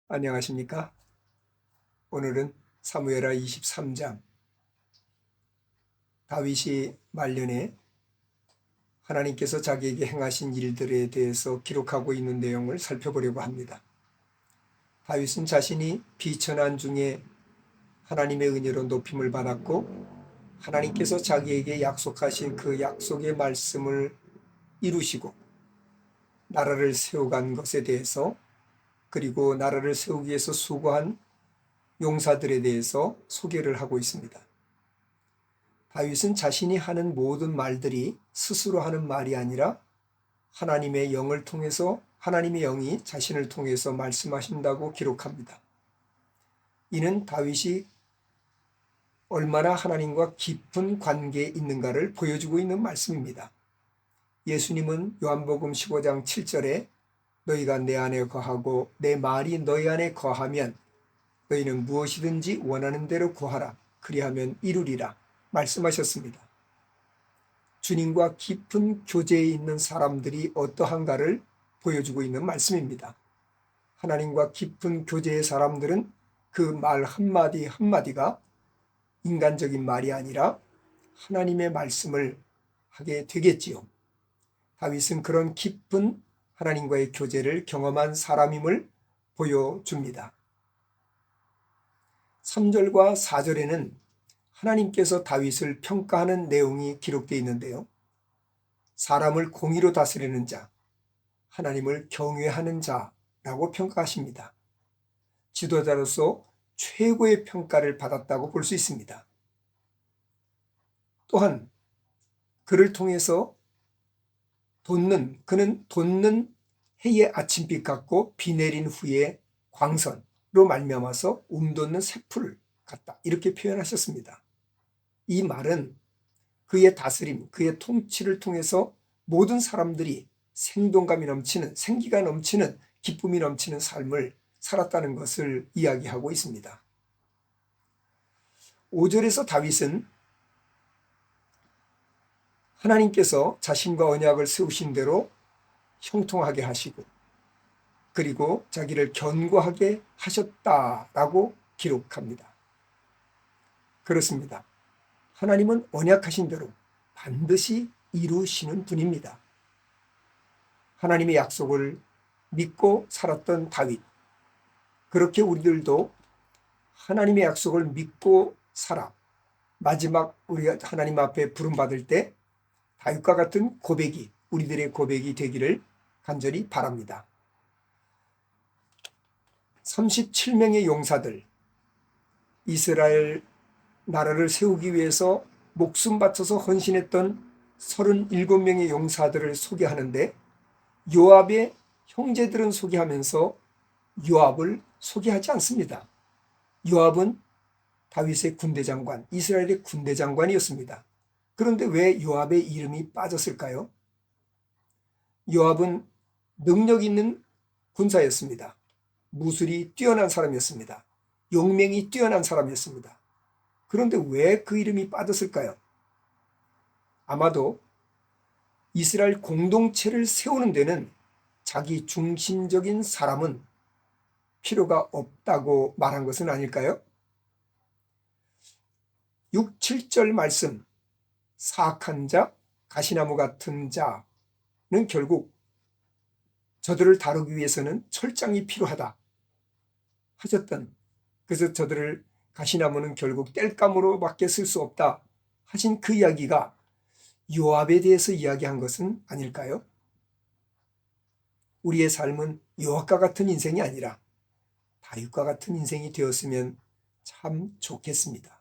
안녕하십니까? 오늘은 사무엘하 23장 다윗이 말년에 하나님께서 자기에게 행하신 일들에 대해서 기록하고 있는 내용을 살펴보려고 합니다. 다윗은 자신이 비천한 중에 하나님의 은혜로 높임을 받았고 하나님께서 자기에게 약속하신 그 약속의 말씀을 이루시고 나라를 세워간 것에 대해서, 그리고 나라를 세우기 위해서 수고한 용사들에 대해서 소개를 하고 있습니다. 다윗은 자신이 하는 모든 말들이 스스로 하는 말이 아니라 하나님의 영을 통해서, 하나님의 영이 자신을 통해서 말씀하신다고 기록합니다. 이는 다윗이 얼마나 하나님과 깊은 관계에 있는가를 보여주고 있는 말씀입니다. 예수님은 요한복음 15장 7절에 너희가 내 안에 거하고 내 말이 너희 안에 거하면 너희는 무엇이든지 원하는 대로 구하라. 그리하면 이루리라 말씀하셨습니다. 주님과 깊은 교제에 있는 사람들이 어떠한가를 보여주고 있는 말씀입니다. 하나님과 깊은 교제의 사람들은 그 말 한마디 한마디가 인간적인 말이 아니라 하나님의 말씀을 하게 되겠지요. 다윗은 그런 깊은 하나님과의 교제를 경험한 사람임을 보여줍니다. 3절과 4절에는 하나님께서 다윗을 평가하는 내용이 기록되어 있는데요. 사람을 공의로 다스리는 자, 하나님을 경외하는 자라고 평가하십니다. 지도자로서 최고의 평가를 받았다고 볼 수 있습니다. 또한 그를 통해서 그는 돋는 해의 아침빛 같고 비 내린 후에 광선으로 말미암아서 돋는 새풀 같다, 이렇게 표현하셨습니다. 이 말은 그의 다스림, 그의 통치를 통해서 모든 사람들이 생동감이 넘치는, 생기가 넘치는, 기쁨이 넘치는 삶을 살았다는 것을 이야기하고 있습니다. 5절에서 다윗은 하나님께서 자신과 언약을 세우신 대로 형통하게 하시고 그리고 자기를 견고하게 하셨다라고 기록합니다. 그렇습니다. 하나님은 언약하신 대로 반드시 이루시는 분입니다. 하나님의 약속을 믿고 살았던 다윗, 그렇게 우리들도 하나님의 약속을 믿고 살아 마지막 우리가 하나님 앞에 부름받을 때 다윗과 같은 고백이, 우리들의 고백이 되기를 간절히 바랍니다. 37명의 용사들, 이스라엘 나라를 세우기 위해서 목숨 바쳐서 헌신했던 37명의 용사들을 소개하는데 요압의 형제들은 소개하면서 요압을 소개하지 않습니다. 요압은 다윗의 군대장관, 이스라엘의 군대장관이었습니다. 그런데 왜 요압의 이름이 빠졌을까요? 요압은 능력 있는 군사였습니다. 무술이 뛰어난 사람이었습니다. 용맹이 뛰어난 사람이었습니다. 그런데 왜 그 이름이 빠졌을까요? 아마도 이스라엘 공동체를 세우는 데는 자기 중심적인 사람은 필요가 없다고 말한 것은 아닐까요? 6, 7절 말씀, 사악한 자, 가시나무 같은 자는 결국 저들을 다루기 위해서는 철장이 필요하다 하셨던, 그래서 저들을 가시나무는 결국 땔감으로밖에 쓸 수 없다 하신 그 이야기가 요압에 대해서 이야기한 것은 아닐까요? 우리의 삶은 요압과 같은 인생이 아니라 다윗과 같은 인생이 되었으면 참 좋겠습니다.